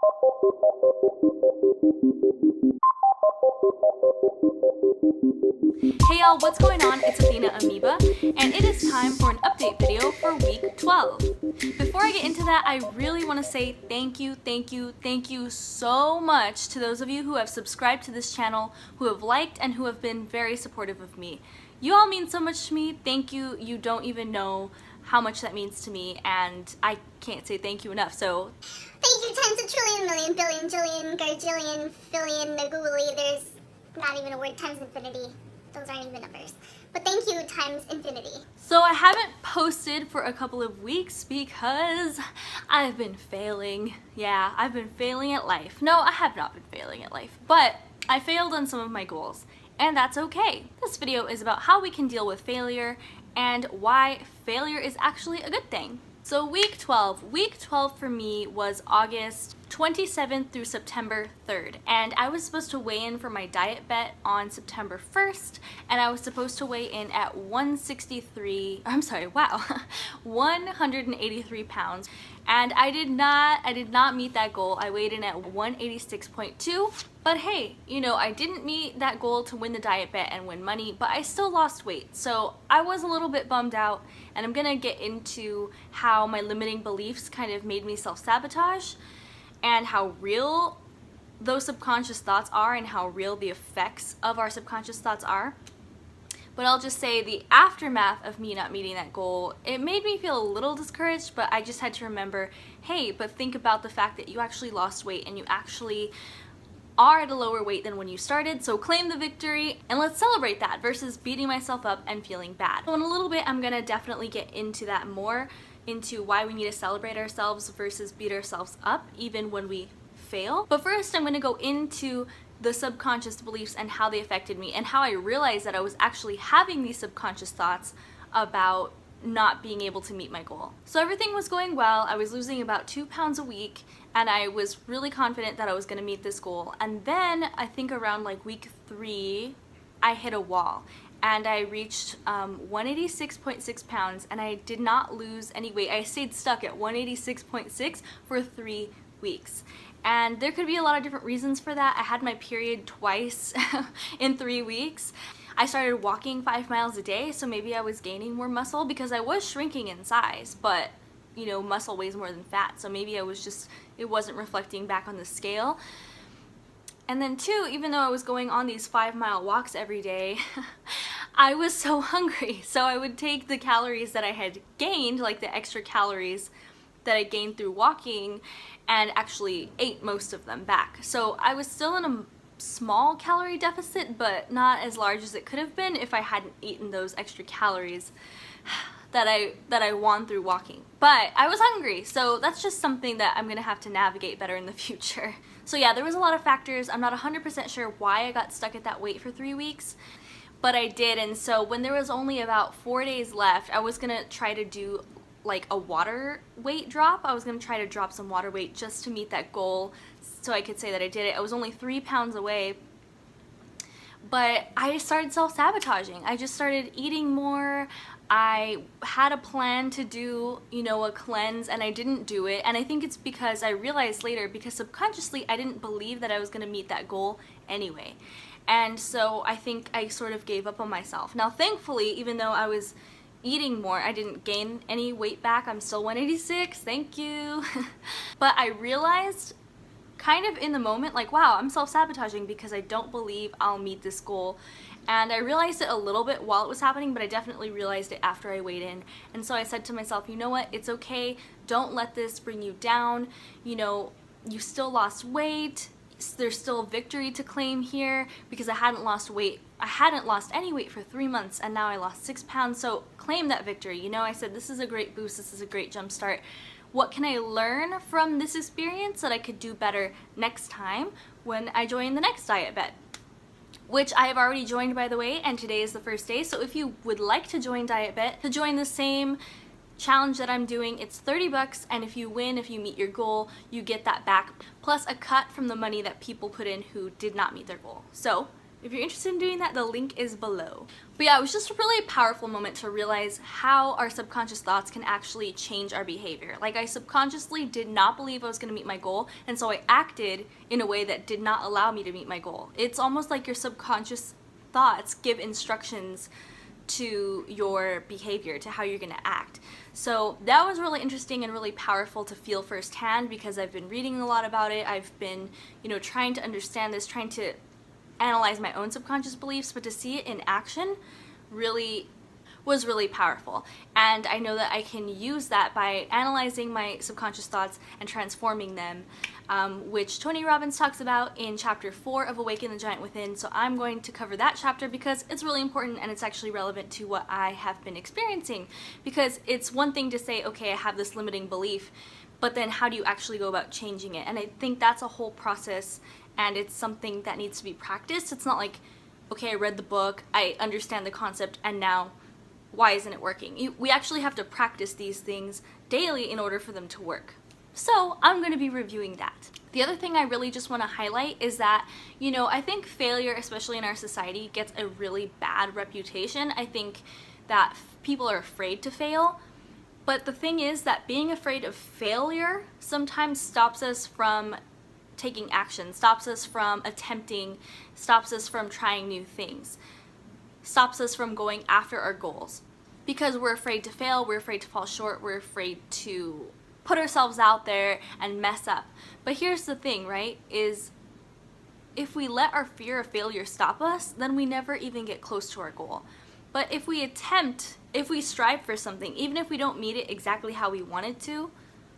Hey y'all, what's going on? It's Athena Amoeba, and it is time for an update video for week 12. Before I get into that, I really want to say thank you so much to those of you who have subscribed to this channel, who have liked, and who have been very supportive of me. You all mean so much to me. Thank you. You don't even know how much that means to me, and I can't say thank you enough, so thank you times a trillion, million, billion, jillion, garjillion, fillion, nagooly. There's not even a word times infinity. Those aren't even numbers. But thank you times infinity. So I haven't posted for a couple of weeks because I've been failing. Yeah, I've been failing at life. No, I have not been failing at life, but I failed on some of my goals, and that's okay. This video is about how we can deal with failure and why failure is actually a good thing. So week 12 for me was August 27th through September 3rd, and I was supposed to weigh in for my diet bet on September 1st, and I was supposed to weigh in at 183 pounds, and I did not meet that goal. I weighed in at 186.2, but hey, you know, I didn't meet that goal to win the diet bet and win money, but I still lost weight, so I was a little bit bummed out, and I'm gonna get into how my limiting beliefs kind of made me self-sabotage and how real those subconscious thoughts are and how real the effects of our subconscious thoughts are. But I'll just say the aftermath of me not meeting that goal, it made me feel a little discouraged, but I just had to remember, hey, but think about the fact that you actually lost weight and you actually are at a lower weight than when you started, so claim the victory and let's celebrate that versus beating myself up and feeling bad. So in a little bit, I'm gonna definitely get into that more, into why we need to celebrate ourselves versus beat ourselves up even when we fail. But first, I'm gonna go into the subconscious beliefs and how they affected me and how I realized that I was actually having these subconscious thoughts about not being able to meet my goal. So everything was going well. I was losing about 2 pounds a week and I was really confident that I was gonna meet this goal. And then I think around like week 3, I hit a wall and I reached 186.6 pounds and I did not lose any weight. I stayed stuck at 186.6 for 3 weeks. And there could be a lot of different reasons for that. I had my period twice in 3 weeks. I started walking 5 miles a day, so maybe I was gaining more muscle because I was shrinking in size, but you know, muscle weighs more than fat, so maybe it wasn't reflecting back on the scale. And then 2, even though I was going on these 5-mile walks every day, I was so hungry. So I would take the calories that I had gained, like the extra calories that I gained through walking, and actually ate most of them back. So I was still in a small calorie deficit, but not as large as it could have been if I hadn't eaten those extra calories that I won through walking. But I was hungry, so that's just something that I'm gonna have to navigate better in the future. So yeah, there was a lot of factors. I'm not 100% sure why I got stuck at that weight for 3 weeks, but I did. And so when there was only about 4 days left, I was gonna try to do like a water weight drop. I was gonna try to drop some water weight just to meet that goal so I could say that I did it. I was only 3 pounds away, but I started self-sabotaging. I just started eating more. I had a plan to do, you know, a cleanse, and I didn't do it. And I think it's because I realized later, because subconsciously I didn't believe that I was gonna meet that goal anyway. And so I think I sort of gave up on myself. Now, thankfully, even though I was eating more, I didn't gain any weight back. I'm still 186, thank you. But I realized kind of in the moment, like, wow, I'm self-sabotaging because I don't believe I'll meet this goal. And I realized it a little bit while it was happening, but I definitely realized it after I weighed in. And so I said to myself, you know what, it's okay, don't let this bring you down. You know, you still lost weight, there's still a victory to claim here, because I hadn't lost any weight for 3 months, and now I lost 6 pounds, so claim that victory. You know, I said this is a great boost, this is a great jump start. What can I learn from this experience that I could do better next time when I join the next diet bet? Which I have already joined, by the way, and today is the first day. So if you would like to join Diet Bet, to join the same challenge that I'm doing, it's $30, and if you win, if you meet your goal, you get that back, plus a cut from the money that people put in who did not meet their goal. So If you're interested in doing that, the link is below. But yeah, it was just a really powerful moment to realize how our subconscious thoughts can actually change our behavior. Like, I subconsciously did not believe I was going to meet my goal, and so I acted in a way that did not allow me to meet my goal. It's almost like your subconscious thoughts give instructions to your behavior, to how you're going to act. So that was really interesting and really powerful to feel firsthand, because I've been reading a lot about it. I've been, trying to understand this, trying to analyze my own subconscious beliefs, but to see it in action was really powerful. And I know that I can use that by analyzing my subconscious thoughts and transforming them, which Tony Robbins talks about in chapter 4 of Awaken the Giant Within. So I'm going to cover that chapter because it's really important and it's actually relevant to what I have been experiencing. Because it's one thing to say, okay, I have this limiting belief, but then how do you actually go about changing it? And I think that's a whole process, and it's something that needs to be practiced. It's not like, okay, I read the book, I understand the concept, and now why isn't it working? We actually have to practice these things daily in order for them to work. So I'm going to be reviewing that. The other thing I really just want to highlight is that, I think failure, especially in our society, gets a really bad reputation. I think that people are afraid to fail. But the thing is that being afraid of failure sometimes stops us from taking action, stops us from attempting, stops us from trying new things, stops us from going after our goals. Because we're afraid to fail, we're afraid to fall short, we're afraid to put ourselves out there and mess up. But here's the thing, right, is if we let our fear of failure stop us, then we never even get close to our goal. But if we strive for something, even if we don't meet it exactly how we wanted to,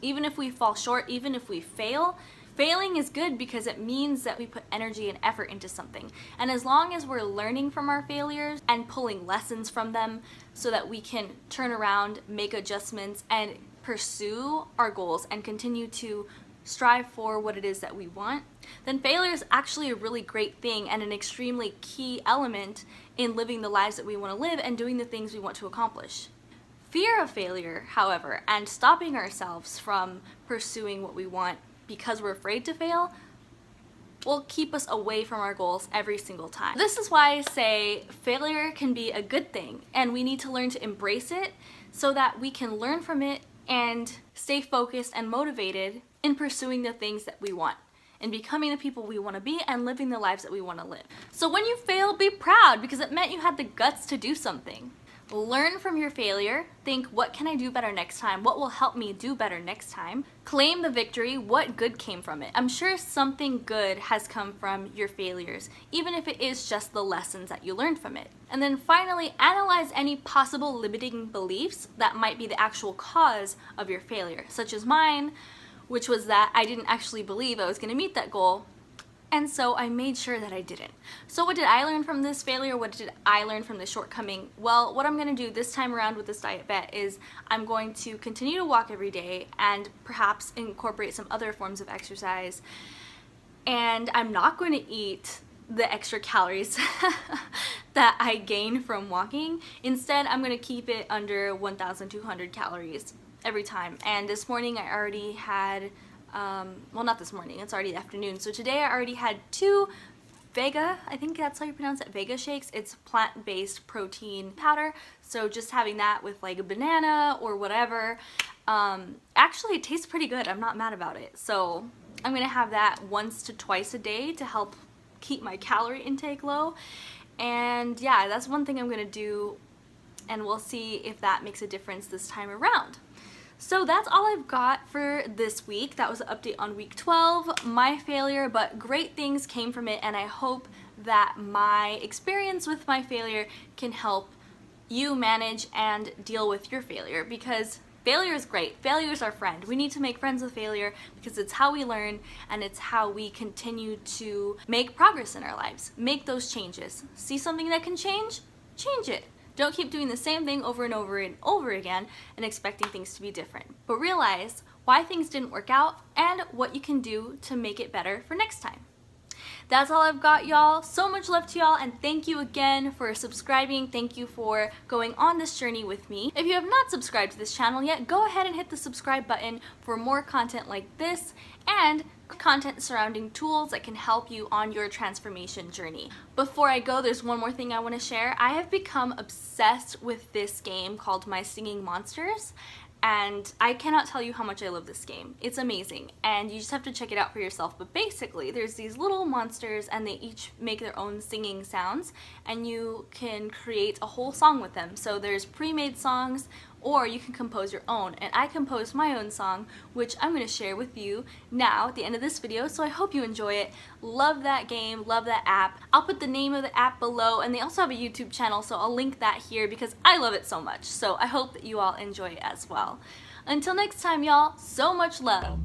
even if we fall short, even if we fail, failing is good because it means that we put energy and effort into something. And as long as we're learning from our failures and pulling lessons from them so that we can turn around, make adjustments, and pursue our goals and continue to strive for what it is that we want, then failure is actually a really great thing and an extremely key element in living the lives that we want to live and doing the things we want to accomplish. Fear of failure, however, and stopping ourselves from pursuing what we want because we're afraid to fail, will keep us away from our goals every single time. This is why I say failure can be a good thing, and we need to learn to embrace it so that we can learn from it and stay focused and motivated in pursuing the things that we want, and becoming the people we want to be and living the lives that we want to live. So when you fail, be proud, because it meant you had the guts to do something. Learn from your failure. Think, what can I do better next time? What will help me do better next time? Claim the victory. What good came from it? I'm sure something good has come from your failures, even if it is just the lessons that you learned from it. And then finally, analyze any possible limiting beliefs that might be the actual cause of your failure, such as mine, which was that I didn't actually believe I was going to meet that goal. And so I made sure that I didn't. So what did I learn from this failure? What did I learn from this shortcoming? Well, what I'm going to do this time around with this diet bet is I'm going to continue to walk every day and perhaps incorporate some other forms of exercise. And I'm not going to eat the extra calories that I gain from walking. Instead, I'm going to keep it under 1,200 calories every time. And this morning I already had well, not this morning, it's already the afternoon. So today I already had 2 Vega, I think that's how you pronounce it, Vega shakes. It's plant-based protein powder. So just having that with like a banana or whatever, actually it tastes pretty good. I'm not mad about it. So I'm gonna have that once to twice a day to help keep my calorie intake low. And yeah, that's one thing I'm gonna do, and we'll see if that makes a difference this time around. So that's all I've got for this week. That was an update on week 12, my failure, but great things came from it, and I hope that my experience with my failure can help you manage and deal with your failure, because failure is great. Failure is our friend. We need to make friends with failure because it's how we learn and it's how we continue to make progress in our lives. Make those changes. See something that can change? Change it. Don't keep doing the same thing over and over and over again and expecting things to be different. But realize why things didn't work out and what you can do to make it better for next time. That's all I've got, y'all. So much love to y'all, and thank you again for subscribing. Thank you for going on this journey with me. If you have not subscribed to this channel yet, go ahead and hit the subscribe button for more content like this and content surrounding tools that can help you on your transformation journey. Before I go, there's one more thing I want to share. I have become obsessed with this game called My Singing Monsters, and I cannot tell you how much I love this game. It's amazing, and you just have to check it out for yourself. But basically, there's these little monsters, and they each make their own singing sounds, and you can create a whole song with them. So there's pre-made songs, or you can compose your own. And I composed my own song, which I'm going to share with you now at the end of this video, so I hope you enjoy it. Love that game, love that app. I'll put the name of the app below, and they also have a YouTube channel, so I'll link that here because I love it so much. So I hope that you all enjoy it as well. Until next time, y'all, so much love.